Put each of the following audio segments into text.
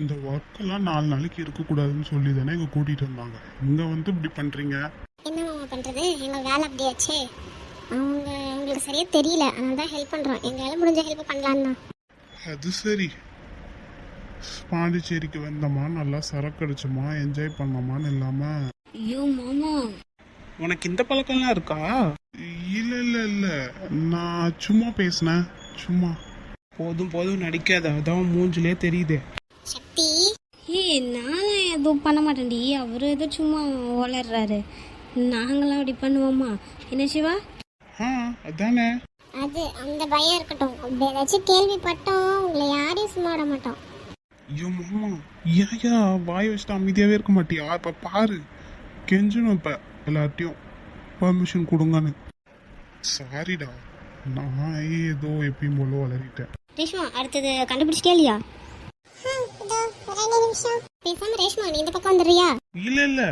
இந்த ஒர்க்கெல்லாம் 4 நாளைக்கு இருக்கக்கூடாதுன்னு சொல்லி தானே இங்கே கூட்டிகிட்டு வந்தாங்க. இங்கே வந்து இப்படி பண்ணுறீங்க. என்ன மாமா பண்ணுறது, எங்கள் வேலை அப்படியாச்சே. உங்களுக்கு சரியாக தெரியல, அதனால தான் ஹெல்ப் பண்ணுறோம். எங்களால் முடிஞ்ச ஹெல்ப் பண்ணலான்னு தான். அது சரி. பாண்டிச்சேரிக்கு வந்தோமா, நல்லா சரக்கு அடிச்சோமா, என்ஜாய் பண்ணோமான்னு இல்லாமல். ஐயோ மாமா, உனக்கு இந்த பழக்கம்லாம் இருக்கா? இல்லை இல்லை இல்லை, நான் சும்மா பேசினேன், சும்மா. போதும் போதும் நடிக்காத, அதான் மூஞ்சிலே தெரியுதே. சக்தி, நானும் எதுவும் பண்ண மாட்டேன்டி. அவரு ஏதோ சும்மா வளர்றாரு. நாங்களாம் அப்படி பண்ணுவோமா? என்ன சிவா? அதானே. அது அந்த பயம் இருக்கட்டும். அப்படி ஏதாச்சும் கேள்விப்பட்டோம் உங்களை யாரையும் சும்மா விட மாட்டோம். ஐயோ மாமா, ஏயா வாய் வச்சுட்டு அமைதியாகவே இருக்க மாட்டியா? இப்போ பாரு, கெஞ்சணும் இப்போ எல்லார்ட்டையும் பர்மிஷன் கொடுங்கன்னு. சாரிடா, நான் ஏதோ எப்பயும் போல வளரிட்டேன். ரேஷ்மா, அடுத்தது கண்டுபிடிச்சிட்டே இல்லையா? பேசாம ரேஷ்மா, நீ இந்த பக்கம் வந்துடுறியா? இல்லை இல்லை,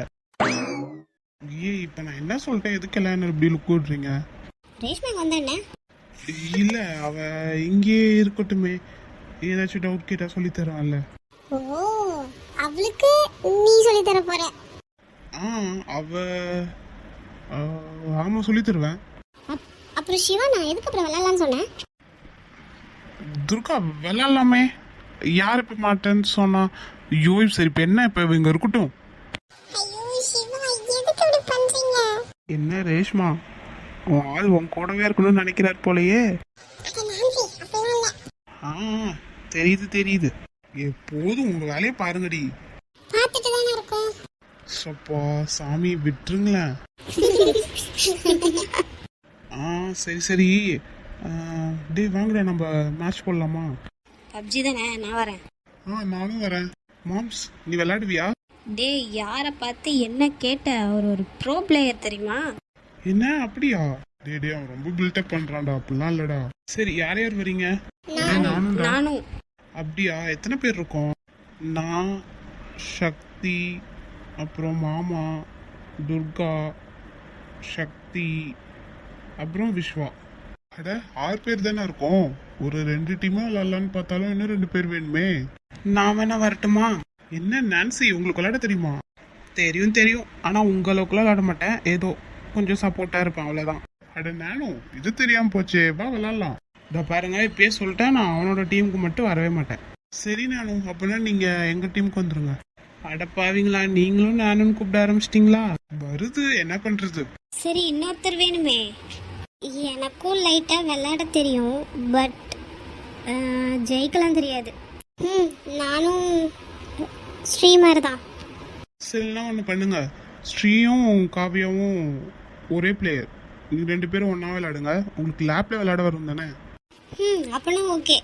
இப்போ நான் என்ன சொல்லிட்டேன், எதுக்கெல்லாம் என்ன இப்படி லுக் விடுறீங்க? ரேஷ்மா வந்தானே? இல்லை, அவ இங்கே இருக்கட்டுமே, ஏதாச்சும் டவுட் கேட்டால் சொல்லி தரான்ல. ஓ, அவளுக்கு நீ சொல்லி தர போற? அவ ஆமாம் சொல்லி தருவேன். அப்புறம் சிவா, நான் எதுக்கு அப்புறம் விளையாடலான்னு சொன்னேன்? துர்கா விளாட்லாமே, யார் இப்போ மாட்டேன்னு சொன்னா? ஐயோ சரி, இப்போ என்ன, இப்போ இங்கே இருக்கட்டும். ஐயோ சிவா, எதுக்கு இப்படி பண்றீங்க? என்ன ரேஷ்மா, உன் ஆள் உன் கூடவே இருக்கணும்னு நினைக்கிறார் போலயே. அது நான்சி, அப்படிலாம் இல்ல. தெரியுது தெரியுது. எப்போதும் உங்கள் வேலையை பாருங்கடி. பார்த்துட்டு தானே இருக்கோம். சப்பா சாமி, விட்டுருங்களேன். சரி சரி, டே வாங்கடா, நம்ம மேட்ச் போடலாமா? பப்ஜி தானே, நான் வரேன். நானும் வரேன். மாம்ஸ், நீ விளையாடுவியா? டேய், யாரை பார்த்து என்ன கேட்ட? அவர் ஒரு ப்ரோ பிளேயர் தெரியுமா? என்ன அப்படியா? டே அவன் ரொம்ப பில்டப் பண்றான்டா, அப்படிலாம் இல்லடா. சரி, யார் யார் வரீங்க? நானும். அப்படியா, எத்தனை பேர் இருக்கோம்? நான், சக்தி, அப்புறம் மாமா, துர்கா, சக்தி, அப்புறம் விஸ்வா. அட 6 பேர் தானே இருக்கோம். ஒரு 2 டீமா விளாட்லான்னு பார்த்தாலும் இன்னும் 2 பேர் வேணுமே. நான் வேணா வரட்டுமா? என்ன நான்சி, உங்களுக்கு விளையாட தெரியுமா? தெரியும் தெரியும், ஆனா உங்க அளவுக்குலாம் விளையாட மாட்டேன். ஏதோ கொஞ்சம் சப்போர்ட்டா இருப்பேன், அவ்வளவுதான். அட நானும், இது தெரியாம போச்சே, வா விளாட்லாம். இதை பாருங்க, இப்பயே சொல்லிட்டேன், நான் அவனோட டீமுக்கு மட்டும் வரவே மாட்டேன். சரி நானும், அப்படின்னா நீங்க எங்க டீமுக்கு வந்துருங்க. அடப்பாவீங்களா, நீங்களும் நானும் கூப்பிட ஆரம்பிச்சிட்டிங்களா? வருது, என்ன பண்றது. சரி, இன்னொருத்தர் வேணுமே. எனக்கும் லைட்டா விளையாட தெரியும், பட் ஜெயிக்கலாம் தெரியாது. நானும் ஸ்ரீமர் தான். சரினா ஒன்று பண்ணுங்க, ஸ்ரீயும் காவியாவும் ஒரே பிளேயர், நீங்கள் 2 பேரும் ஒன்றா விளையாடுங்க. உங்களுக்கு லேப்ல விளையாட வரும் தானே? அப்பனா ஓகே.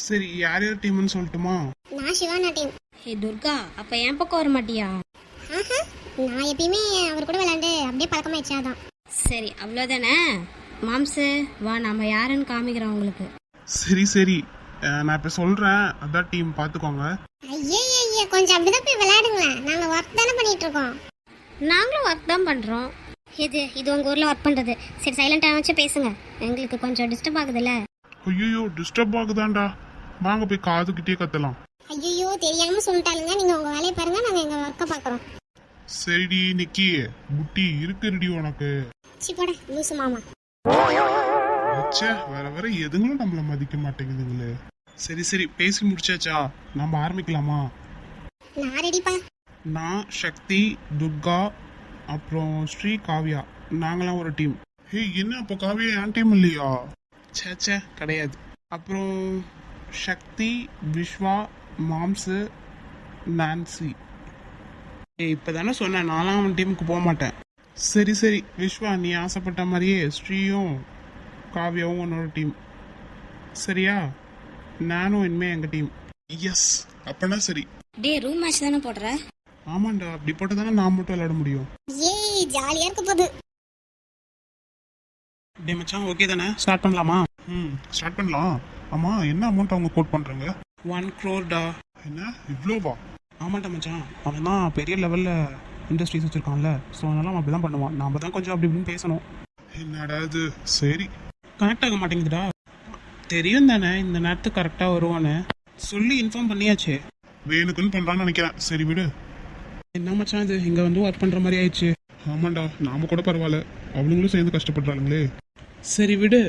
சரி, யார் யார் டீம்னு சொல்லட்டுமா? நான் சிவானா டீம். ஹே துர்கா, அப்ப என் பக்கம் வர மாட்டியா? நான் எப்பயுமே அவர் கூட விளையாண்டு அப்படியே பழக்கமாயிடுச்சாதான். சரி, அவ்வளோதானே. மாம்சு வா, நம்ம யாருன்னு காமிக்கிறோம் உங்களுக்கு. சரி சரி, நான் இப்போ சொல்கிறேன், அதான் டீம் பார்த்துக்கோங்க. ஐயே, கொஞ்சம் அப்படிதான் போய் விளையாடுங்களேன். நாங்க ஒர்க் தானே பண்ணிட்டு இருக்கோம். நாங்களும் ஒர்க் தான் பண்றோம். இது உங்க ஊர்ல ஒர்க் பண்றது. சரி, சைலண்டா வச்சு பேசுங்க, எங்களுக்கு கொஞ்சம் டிஸ்டர்ப் ஆகுதுல்ல. ஐயோ டிஸ்டர்ப் ஆகுதாண்டா, வாங்க போய் காதுகிட்டே கத்தலாம். ஐயோ, தெரியாம சொல்லிட்டாலுங்க. நீங்க உங்க வேலையை பாருங்க, நாங்க எங்க ஒர்க்கை பாக்குறோம். சரிடி நிக்கி, குட்டி இருக்குடி உனக்கு. போட லூசு மாமா. ச்சே, வர வர எதுங்களும் நம்மள மதிக்க மாட்டேங்குதுங்களே. சரி சரி, பேசி முடிச்சாச்சா? நம்ம ஆரம்பிக்கலாமா? நான் ரெடிப்பா. நான், சக்தி, துர்கா, அப்புறம் ஸ்ரீ, காவ்யா, நாங்களாம் ஒரு டீம். என்ன அப்போ காவ்யா என் டீம் இல்லையா? சேச்சே, கிடையாது. அப்புறம் சக்தி, விஸ்வா, மாம்சு, நான்சி. இப்பதானே சொன்னேன், நான்லாம் அவன் டீமுக்கு போக மாட்டேன். சரி சரி விஸ்வா, நீ ஆசைப்பட்ட மாதிரியே ஸ்ரீயும் காவ்யாவும் உன்னோட டீம், சரியா? நானும் இனிமே எங்க டீம். எஸ், அப்பனா சரி. டே, ரூம் மேட்ச் தானே போடுற? ஆமாண்டா, அப்படி போட்டு தானே நான் மட்டும் விளையாட முடியும். ஏய், ஜாலியா இருக்க போகுது. டே மச்சான், ஓகே தானே? ஸ்டார்ட் பண்ணலாமா? ஸ்டார்ட் பண்ணலாம். ஆமா, என்ன அமௌண்ட் அவங்க கோட் பண்றாங்க? 1 crore. என்ன இவ்வளோவா? ஆமாட்டா மச்சான், அவன் தான் பெரிய லெவலில் இண்டஸ்ட்ரீஸ் வச்சுருக்கான்ல, ஸோ அதனால அவன் அப்படி தான் பண்ணுவான். நாம் தான் கொஞ்சம் அப்படி இப்படின்னு பேசணும். என்னடா இது? சரி, கனெக்ட் ஆக மாட்டேங்குதுடா. தெரியும் தானே இந்த நேரத்துக்கு கரெக்டாக வருவான்னு சொல்லி இன்ஃபார்ம் பண்ணியாச்சு. வேணுக்குன்னு பண்றான்னு நினைக்கிறேன். சரி விடு. என்ன மச்சான் இது இங்கே வந்து ஒர்க் பண்ணுற மாதிரி ஆயிடுச்சு. ஆமாண்டா, நாம கூட பரவாயில்ல, அவளுங்களும் சேர்ந்து கஷ்டப்படுறாளுங்களே. சரி விடு,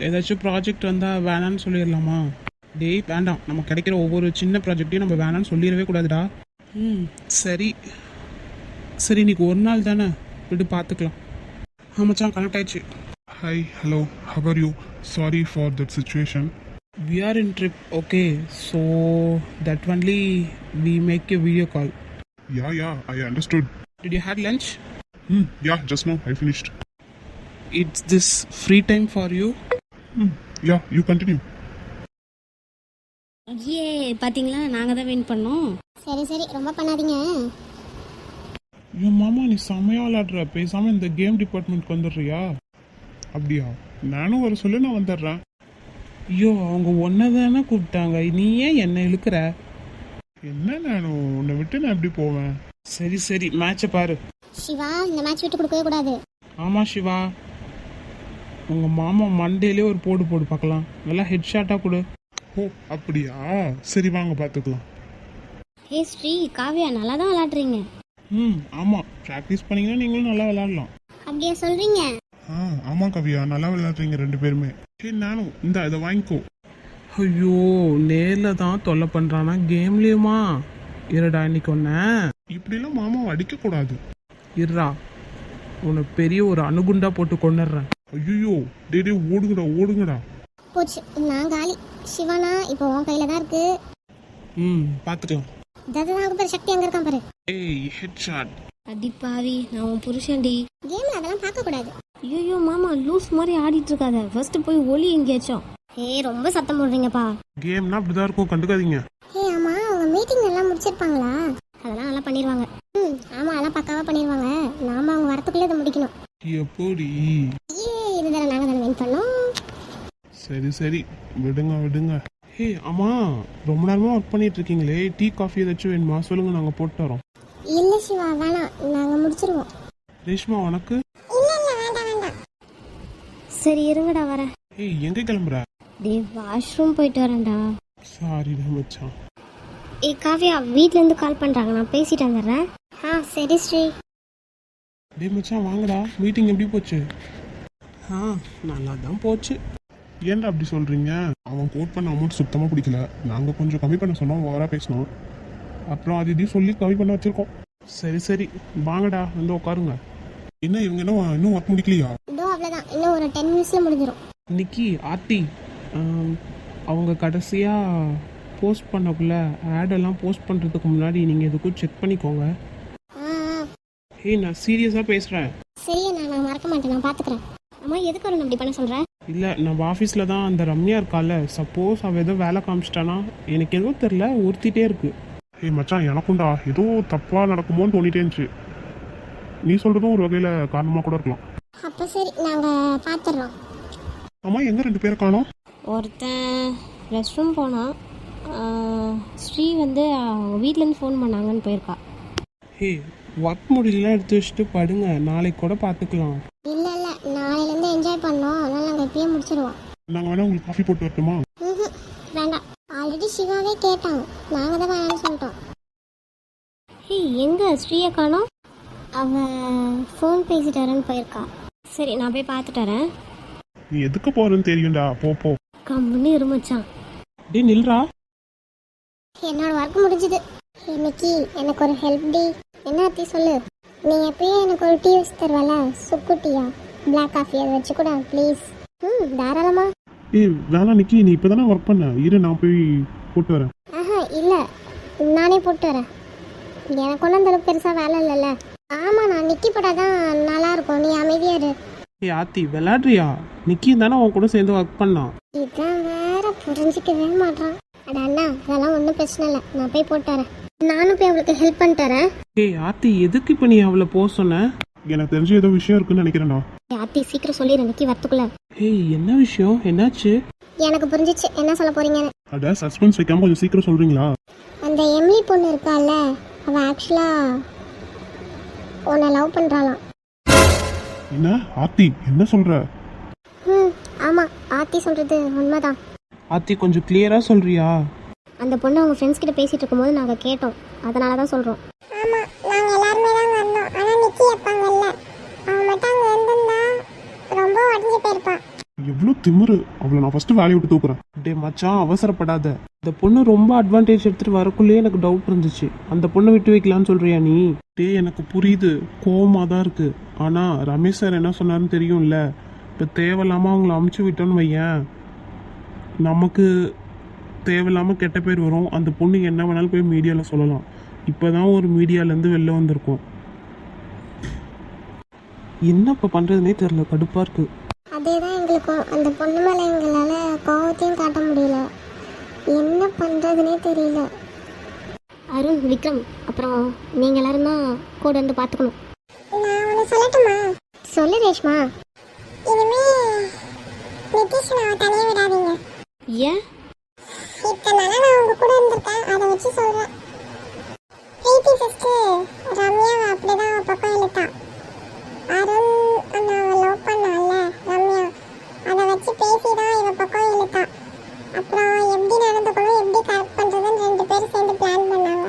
ஏதாச்சும் ப்ராஜெக்ட் வந்தால் வேணான்னு சொல்லிடலாமா? டேய் வேண்டாம், நம்ம கிடைக்கிற ஒவ்வொரு சின்ன ப்ராஜெக்டையும் நம்ம வேணான்னு சொல்லிடவே கூடாதுடா. சரி சரி, இன்னைக்கு ஒரு நாள் தானே, விடு பார்த்துக்கலாம். மச்சான் கனெக்ட் ஆயிடுச்சு. Hi, hello, how are you? Sorry for that situation. We are in trip, okay, so that only we make a video call. Yeah, I understood. Did you had lunch? Yeah, just now I finished. It's this free time for you? Yeah, you continue. ஏ பார்த்தீங்களா, நாங்கள் தான் win பண்ணோம். சரி சரி, ரொம்ப பண்ணாதீங்க. என் மாமா, நீ செம்மையா விளாடுற, பேசாம இந்த கேம் டிபார்ட்மெண்ட்க்கு வந்துடுறியா? அப்படியா? நானும் வர சொல்லி நான் வந்துடுறேன். ஐயோ, அவங்க ஒன்றை தானே கூப்பிட்டாங்க, நீ ஏன் என்னை இழுக்கிற? என்ன நானும் உன்னை விட்டு நான் எப்படி போவேன்? சரி சரி, மேட்சை பாரு. சிவா, இந்த மேட்ச் விட்டு கொடுக்கவே கூடாது. ஆமாம் சிவா, உங்கள் மாமா மண்டேலே ஒரு போடு பார்க்கலாம், நல்லா ஹெட் ஷாட்டாக கொடு. ஓ அப்படியா? சரி வாங்க பார்த்துக்கலாம். ஏ ஸ்ரீ, காவியா நல்லா தான் விளாட்றீங்க. ஆமாம், ப்ராக்டிஸ் பண்ணிங்கன்னா நீங்களும் நல்லா விளாட்லாம். அப்படியா சொல்றீங்க? ஆமாம் கவியா, நல்லா விளையாடுறீங்க ரெண்டு பேருமே. சரி நானும் இதை வாங்கிக்கோ. ஐயோ, நேரில் தான் தொல்லை பண்ணுறானா, கேம்லேயுமா? இருடா இன்னைக்கு ஒன்று. இப்படிலாம் மாமாவை அடிக்கக்கூடாது. இருடா, உன்னை பெரிய ஒரு அணுகுண்டா போட்டு கொண்டுடுறேன். ஐயோ, டே ஓடுங்கடா. போச்சு, நான் காலி. சிவானா, இப்போ உன் கையில தான் இருக்கு. பார்த்துக்கலாம். ததனாக பாரு, சக்தி அங்க இருக்கான் பாரு. ஏய், ஹெட் ஷாட். அடி பாவி, நான் உன் புருஷன்டி. கேம்ல அதெல்லாம் பார்க்க கூடாது. ஐயோ மாமா, லூஸ் மாதிரி ஆடிட்டு இருக்காத, ஃபர்ஸ்ட் போய் ஒலி எங்கேயாச்சும். ரொம்ப சத்தம் போடுறீங்கப்பா. கேம்னா அப்படிதான் இருக்கும், கண்டுக்காதீங்க. ஆமா, அவங்க மீட்டிங் எல்லாம் முடிச்சிருப்பாங்களா? அதெல்லாம் நல்லா பண்ணிடுவாங்க. ஆமா, எல்லாம் பக்காவா பண்ணிடுவாங்க. நாம அவங்க வரத்துக்குள்ள இதை முடிக்கணும். எப்படி? இதுதானே நாங்க தானே வின் பண்ணோம். சரி விடுங்க. ஹே ஆமா, ரொம்ப நேரமாக ஒர்க் பண்ணிட்டு இருக்கீங்களே, டீ காஃபி ஏதாச்சும் வேணுமா சொல்லுங்க, நாங்கள் போட்டு வரோம். இல்ல சிவா, வேணாம், நாங்க முடிச்சிருவோம். ரேஷ்மா உனக்கு? இல்ல வேண்டாம். சரி இருங்கடா வரேன். ஏய் எங்கே கிளம்புற? டே வாஷ்ரூம் போயிட்டு வரேன்டா. சாரிடா மச்சான். காவியா, வீட்ல இருந்து கால் பண்றாங்க, நான் பேசிட்டு வந்துடுறேன். சரி ஸ்ரீ. டே மச்சான் வாங்கடா, மீட்டிங் எப்படி போச்சு? நல்லா தான் போச்சு. ஏன்டா அப்படி சொல்றீங்க? அவன் கோட் பண்ண அமௌண்ட் சுத்தமாக பிடிக்கல. நாங்கள் கொஞ்சம் கம்மி பண்ண சொன்னோம், ஓவராக பேசினோம். அப்புறம் அது இதையும் சொல்லி கம்மி பண்ண வச்சிருக்கோம். சரி வாங்கடா, வந்து உட்காருங்க. என்ன இவங்க இன்னும் ஒர்க் முடிக்கலையா? இதோ அவ்வளோதான், இன்னும் ஒரு 10 மினிட்ஸ்ல முடிஞ்சிடும். இன்னைக்கு ஆர்த்தி அவங்க கடைசியாக போஸ்ட் பண்ணக்குள்ள ஆடெல்லாம் போஸ்ட் பண்ணுறதுக்கு முன்னாடி நீங்கள் எதுக்கும் செக் பண்ணிக்கோங்க. நான் சீரியஸாக பேசுகிறேன். சரி, நான் மறக்க மாட்டேன், நான் பார்த்துக்கிறேன். அம்மா, எதுக்கு வரணும் அப்படி பண்ண சொல்கிறேன்? இல்லை, நம்ம ஆஃபீஸில் தான் அந்த ரம்யா இருக்கால, சப்போஸ் அவள் ஏதோ வேலை காமிச்சிட்டானா எனக்கு எதுவும் தெரில, உறுத்திட்டே இருக்கு. ஏய் மச்சான், எனக்கும்டா ஏதோ தப்பாக நடக்குமோன்னு தோணிட்டே இருந்துச்சு. நீ சொல்கிறதும் ஒரு வகையில் காரணமாக கூட இருக்கலாம். அப்போ சரி, நாங்கள் பார்த்துடுறோம். அம்மா, எங்கே 2 பேரை காணோம்? ஒருத்தன் ரெஸ்ட் ரூம் போனான். ஸ்ரீ வந்து அவங்க வீட்டிலேருந்து ஃபோன் பண்ணாங்கன்னு போயிருக்கா. ஒர்க் முடியலாம் எடுத்து வச்சுட்டு படுங்க, நாளைக்கு கூட பார்த்துக்கலாம். இல்லை நாளையிலேருந்து என்ஜாய் பண்ணோம், அதனால் நாங்கள் இப்பயே முடிச்சிடுவோம். நாங்கள் வேணா உங்களுக்கு காஃபி போட்டு வரட்டுமா? வேண்டாம், ஆல்ரெடி சிவாவே கேட்டாங்க, நாங்கள் தான் வேணாம்னு சொல்லிட்டோம். எங்கே ஸ்ரீயை காணோம்? அவன் ஃபோன் பேசிட்டு வரேன்னு போயிருக்கா. சரி, நான் போய் பார்த்துட்டு வரேன். நீ எதுக்கு போகிறேன்னு தெரியும்டா, போ. கம்முன்னு இருமச்சான். டே நில்றா. என்னோட ஒர்க் முடிஞ்சுது. இன்னைக்கு எனக்கு ஒரு ஹெல்ப் டே. என்ன அத்தி சொல்லு. நீ எப்பயும் எனக்கு ஒரு டீ வச்சு தருவல, சுக்கு டீயா, பிளாக் காஃபி, அதை வச்சு கூட ப்ளீஸ். தாராளமா. ஏய் வேணாம் நிக்கி, நீ இப்போ தானே ஒர்க் பண்ண, இரு நான் போய் போட்டு வரேன். இல்லை, நானே போட்டு வரேன். எனக்கு ஒன்றும் அந்த அளவுக்கு பெருசாக வேலை இல்லைல்ல. ஆமாம், நான் நிக்கி போட்டாதான் நல்லா இருக்கும், நீ அமைதியா இரு. ஆத்தி விளையாடுறியா? நிக்கி தானே உன் கூட சேர்ந்து ஒர்க் பண்ணான். இதான் வேற புரிஞ்சிக்கவே மாட்டான். அட அண்ணா, அதெல்லாம் ஒன்றும் பிரச்சனை இல்லை, நான் போய் போட்டு வரேன். நானும் போய் அவளுக்கு ஹெல்ப் பண்ணிட்டு வரேன். ஆத்தி எதுக்கு இப்போ நீ அவளை போக சொன்ன? எனக்கு தெரிஞ்ச ஏதோ விஷயம் இருக்குன்னு நினைக்கிறேன்டா. ஆத்தி சீக்கிரம் சொல்லிடு, நிக்கி வரத்துக்குள்ள. என்ன விஷயம், என்னாச்சு? எனக்கு புரிஞ்சிச்சு என்ன சொல்ல போறீங்கன்னு. அட சஸ்பென்ஸ் வைக்காம கொஞ்சம் சீக்கிரம் சொல்றீங்களா? அந்த எம்லி பொண்ணு இருக்கால, அவ ஆக்சுவலா உன்னை லவ் பண்றாளாம். என்ன ஆத்தி, என்ன சொல்ற? ஆமா, ஆத்தி சொல்றது உண்மைதான். ஆத்தி கொஞ்சம் கிளியரா சொல்றியா? அந்த பொண்ணு அவங்க ஃப்ரெண்ட்ஸ் கிட்ட பேசிட்டு இருக்கும்போது நாங்கள் கேட்டோம், அதனால தான் சொல்கிறோம். ஆமா நாங்க எல்லாருமே தான் வந்தோம். ஆனா நிக்கி அப்பாங்கல்ல, அவன் மட்டும் அங்க வந்திருந்தா ரொம்ப உடஞ்சு போயிருப்பா. எவ்வளோ திமிரு, அவளை நான் ஃபர்ஸ்ட் வேலையை விட்டு தூக்குறேன். டே மச்சான் அவசரப்படாத. இந்த பொண்ணு ரொம்ப அட்வான்டேஜ் எடுத்துட்டு வரக்குள்ளேயே எனக்கு டவுட் இருந்துச்சு. அந்த பொண்ணை விட்டு வைக்கலான்னு சொல்றியா நீ? டே எனக்கு புரியுது, கோவமாக தான் இருக்கு. ஆனால் ரமேஷ் சார் என்ன சொன்னாருன்னு தெரியும்ல. இப்போ தேவையில்லாமல் அவங்கள அமுச்சு விட்டோன்னு வையேன், நமக்கு தேவையில்லாமல் கெட்ட பேர் வரும். அந்த பொண்ணு என்ன வேணாலும் போய் மீடியாவில் சொல்லலாம். இப்போ தான் ஒரு மீடியாலேருந்து வெளில வந்திருக்கோம். என்ன இப்போ பண்ணுறதுனே தெரில, கடுப்பாக இருக்கு. அதே தான் எங்களுக்கும். அந்த பொண்ணு மேலே எங்களால் கோவத்தையும் காட்ட முடியல, என்ன பண்ணுறதுனே தெரியல. அருண், விக்ரம், அப்புறம் நீங்கள் எல்லாரும் தான் கூட இருந்து பார்த்துக்கணும். நான் உன்னை சொல்லட்டுமா? சொல்லு ரேஷ்மா. இனிமே நிதிஷ் நான் தனியா விடாதீங்க. ஏன்? இத்தனை நாளா நான் உங்க கூட இருந்திருக்கேன், அதை வச்சு சொல்றேன். பிரீத்தி சிஸ்டர் ரம்யாவை அப்படிதான் அவ பக்கம் இழுத்தான். அருண் அண்ணாவை லவ் பண்ணால ரம்யா, அதை வச்சு பேசிதான் இவ பக்கம் இழுத்தான். அப்புறம் எப்படி நடந்துக்கணும், எப்படி கரெக்ட் பண்றதுன்னு 2 பேரும் சேர்ந்து பிளான் பண்ணாங்க.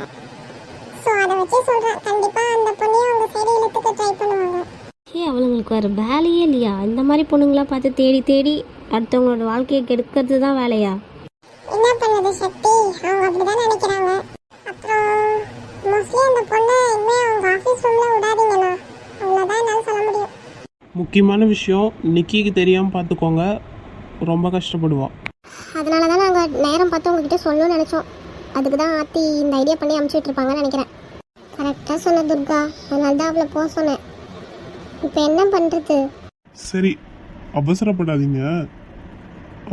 ஸோ அதை வச்சு சொல்றேன், கண்டிப்பா அந்த பொண்ணையும் அவங்க சைடு இழுத்துக்க ட்ரை பண்ணுவாங்க. அவளுங்களுக்கு வேறு வேலையே இல்லையா? இந்த மாதிரி பொண்ணுங்களாம் பார்த்து தேடி தேடி அடுத்தவங்களோட வாழ்க்கையை கெடுக்கிறது தான் வேலையா? என்ன பண்ணுறது சக்தி, அவங்க அப்படிதான் நினைக்கிறாங்க. அப்புறம் மோஸ்ட்லி அந்த பொண்ணை இனிமே அவங்க ஆஃபீஸ் ரூம்ல விடாதீங்கண்ணா, அவ்வளோதான் என்னால் சொல்ல முடியும். முக்கியமான விஷயம், நிக்கிக்கு தெரியாமல் பார்த்துக்கோங்க, ரொம்ப கஷ்டப்படுவா. அதனால தான் நாங்கள் நேரம் பார்த்து உங்ககிட்ட சொல்லணும்னு நினச்சோம். அதுக்கு தான் ஆத்தி இந்த ஐடியா பண்ணி அமுச்சுட்டு இருப்பாங்கன்னு நினைக்கிறேன். கரெக்டாக சொன்ன துர்கா, அதனால தான் அவளை போக சொன்னேன். இப்போ என்ன பண்ணுறது? சரி, அவசரப்படாதீங்க.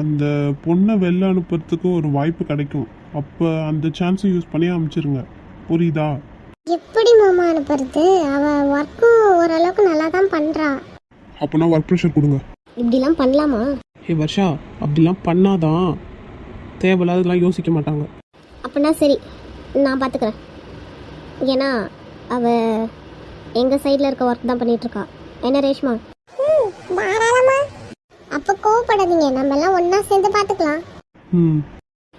அந்த பொண்ணை வெளில அனுப்புறதுக்கு ஒரு வாய்ப்பு கிடைக்கும். அப்போ அந்த சான்ஸை யூஸ் பண்ணி அனுப்பிச்சிருங்க, புரியுதா? எப்படி மாமா அனுப்புறது? அவள் ஒர்க்கும் ஓரளவுக்கு நல்லா தான் பண்ணுறா. அப்போனா ஒர்க் ப்ரெஷர் கொடுங்க. இப்படிலாம் பண்ணலாமா? ஏ வர்ஷா, அப்படிலாம் பண்ணாதான் தேவையில்லாததெல்லாம் யோசிக்க மாட்டாங்க. அப்படின்னா சரி, நான் பார்த்துக்கிறேன். ஏன்னா அவள் எங்கள் சைடில் இருக்க ஒர்க் தான் பண்ணிகிட்ருக்கா. என்ன ரேஷ்மா? தாராளமா. அப்போ கோவப்படாதீங்க, நம்ம எல்லாம் ஒன்றா சேர்ந்து பார்த்துக்கலாம். ம்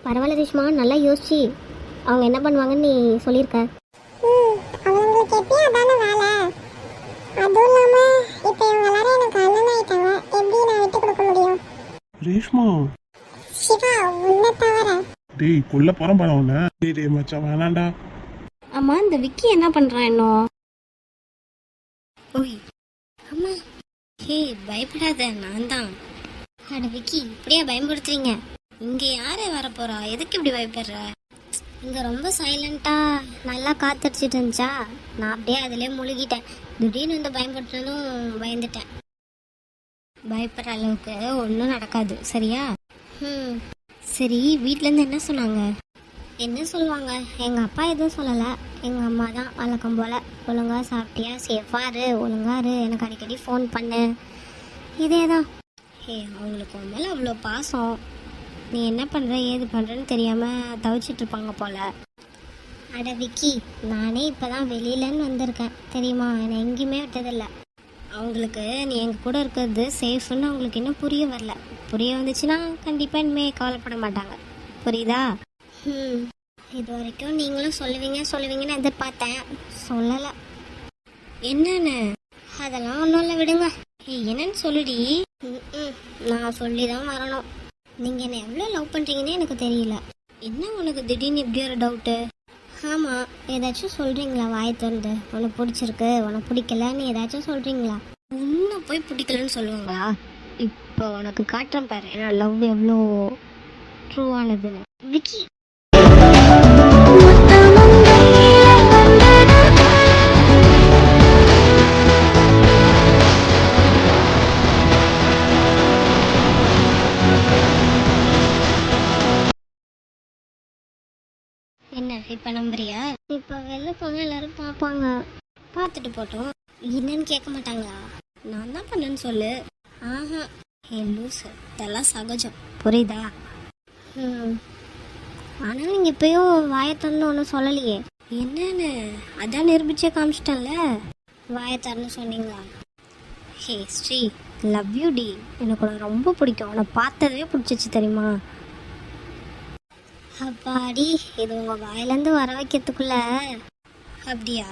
பரவாயில்ல ரேஷ்மா, நல்லா யோசிச்சு அவங்க என்ன பண்ணுவாங்கன்னு நீ சொல்லியிருக்க. அவங்களுக்கு எப்பயும் அதான வேலை. அதுவும் இல்லாம இப்போ இவங்க எல்லாரும் எனக்கு அண்ணன் ஆயிட்டாங்க, எப்படி நான் விட்டு கொடுக்க முடியும்? ரேஷ்மா, சிவா உன்னை தவிர. டேய் கொல்ல போகிறேன் பாரு அவனை. டேய் மச்சான் வேணாண்டா. ஆமாம், இந்த விக்கி என்ன பண்ணுறான் இன்னும்? ஓய் அம்மா, ஹே பயப்படாத, நான் தான். அட விக்கி, இப்படியா பயன்படுத்துறீங்க? இங்கே யாரே வரப்போறா? எதுக்கு இப்படி பயப்படுற? இங்கே ரொம்ப சைலண்ட்டாக நல்லா காத்தடிச்சிட்டு இருந்துச்சா, நான் அப்படியே அதிலே முழுகிட்டேன். திடீர்னு வந்து பயன்படுத்தினதும் பயந்துட்டேன். பயப்படுற அளவுக்கு ஒன்றும் நடக்காது, சரியா? சரி, வீட்டிலேருந்து என்ன சொன்னாங்க? என்ன சொல்லுவாங்க? எங்கள் அப்பா எதுவும் சொல்லலை, எங்கள் அம்மா தான் வழக்கம் போல் ஒழுங்காக சாப்பிட்டியா, சேஃபாக இரு, ஒழுங்காக இரு, எனக்கு அடிக்கடி ஃபோன் பண்ணு, இதே தான். அவங்களுக்கு உன் மேலே அவ்வளோ பாசம். நீ என்ன பண்ணுற ஏது பண்ணுறன்னு தெரியாமல் தவிச்சிட்ருப்பாங்க போல். அட விக்கி, நானே இப்போ தான் வெளியிலன்னு வந்திருக்கேன் தெரியுமா, என்னை எங்கேயுமே விட்டதில்லை. அவங்களுக்கு நீ எங்கள் கூட இருக்கிறது சேஃப்னு அவங்களுக்கு இன்னும் புரிய வரல. புரிய வந்துச்சுன்னா கண்டிப்பாக இனிமேல் கவலைப்பட மாட்டாங்க, புரியுதா? இது வரைக்கும் நீங்களும் சொல்லுவீங்கன்னு எதிர்பார்த்தேன், சொல்லலை. என்னன்னு? அதெல்லாம் ஒன்றும் இல்லை, விடுங்க. என்னன்னு சொல்லுடி. நான் சொல்லி தான் வரணும். நீங்கள் என்னை எவ்வளோ லவ் பண்ணுறீங்கன்னே எனக்கு தெரியல. என்ன உனக்கு திடீர்னு இப்படி ஒரு டவுட்டு? ஆமாம், ஏதாச்சும் சொல்கிறீங்களா? வாயை திறந்து உனக்கு பிடிச்சிருக்கு, உனக்கு பிடிக்கலன்னு ஏதாச்சும் சொல்கிறீங்களா? இன்னும் போய் பிடிக்கலன்னு சொல்லுவாங்களா? இப்போ உனக்கு காட்டுறேன் பாரு, என்னோட லவ் எவ்வளோ ட்ரூவானதுன்னு. விக்கி, என்ன இப்போ நம்புறியா? இப்போ வெளில போனால் எல்லாரும் பார்ப்பாங்க, பார்த்துட்டு போட்டோம். என்னன்னு கேட்க மாட்டாங்களா? நான் தான் பண்ணேன்னு சொல்லு. ஆஹா, லூசு, இதெல்லாம் சகஜம், புரியுதா? ஆனால் நீங்கள் இப்பயும் வாயை திறந்து ஒன்றும் சொல்லலையே. என்னன்னு? அதான் நிரூபிச்சே காமிச்சிட்டேன்ல. வாயை திறந்து சொன்னீங்களா? ஹே ஸ்ரீ, லவ் யூ டி. எனக்கு உனக்கு ரொம்ப பிடிக்கும், உன்னை பார்த்ததே பிடிச்சிச்சு தெரியுமா? அப்பாடி, இது உங்க வாயிலேருந்து வர வைக்கிறதுக்குள்ள அப்படியா?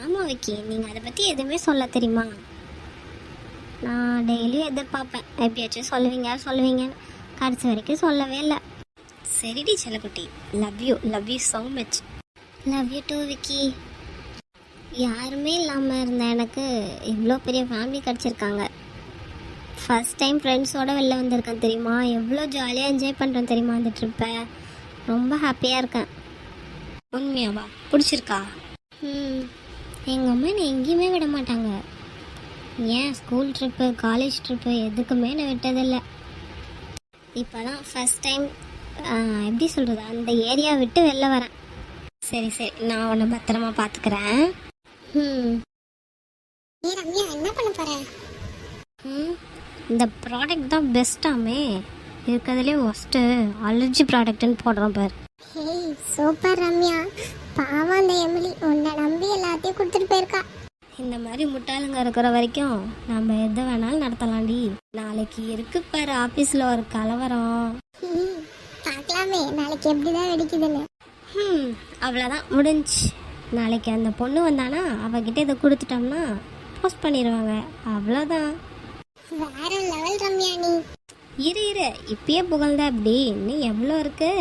ஆமா விக்கி, நீங்க அதை பத்தி எதுவுமே சொல்ல தெரியுமா? நான் டெய்லியும் எதிர்பார்ப்பேன் எப்படியாச்சும் சொல்லுவீங்கன்னு. கடைசி வரைக்கும் சொல்லவே இல்லை. சரிடி செல்லக்குட்டி, love you so much. Love you too Vicky. யாருமே இல்லாமல் இருந்த எனக்கு இவ்வளோ பெரிய ஃபேமிலி கிடச்சிருக்காங்க. ஃபர்ஸ்ட் டைம் ஃப்ரெண்ட்ஸோடு வெளில வந்திருக்கேன் தெரியுமா? எவ்வளோ ஜாலியாக என்ஜாய் பண்ணுறேன் தெரியுமா அந்த ட்ரிப்பை. ரொம்ப ஹாப்பியாக இருக்கேன். உண்மையாவா? பிடிச்சிருக்கா? எங்கள் அம்மா என்னை எங்கேயுமே விட மாட்டாங்க. ஏன் ஸ்கூல் ட்ரிப்பு, காலேஜ் ட்ரிப்பு எதுக்குமே நான் விட்டதில்லை. இப்போ தான் ஃபஸ்ட் டைம் எப்படி சொல்கிறது, அந்த ஏரியா விட்டு வெளில வரேன். சரி நான் உன்னை பத்திரமா பார்த்துக்கிறேன். ஏ ரம்யா, என்ன பண்ண போற? இந்த ப்ராடக்ட் தான் பெஸ்ட்டாமே, இருக்கிறதுலே ஒஸ்ட்டு அலர்ஜி ப்ராடக்ட்னு போடுறோம் பார். Hey super Ramya. பாவம் அந்த எமிலி உன்னை நம்பி எல்லாத்தையும் கொடுத்துட்டு போயிருக்கா. இந்த மாதிரி முட்டாளுங்க இருக்கிற வரைக்கும் நம்ம எது வேணாலும் நடத்தலாம்டி. நாளைக்கு இருக்கு பாரு ஆஃபீஸில் ஒரு கலவரம். பார்க்கலாமே நாளைக்கு எப்படிதான் வெடிக்குதுன்னு. அவ்வளோதான், முடிஞ்சு. நாளைக்கு அந்த பொண்ணு வந்தானா அவகிட்ட இதை கொடுத்துட்டோம்னா போஸ்ட் பண்ணிடுவாங்க. அவ்வளோதான். வேற லெவல் ரம்யா நீ. இரு இப்பயே புகழ்ந்தா எப்படி? இன்னும் எவ்வளோ இருக்கு?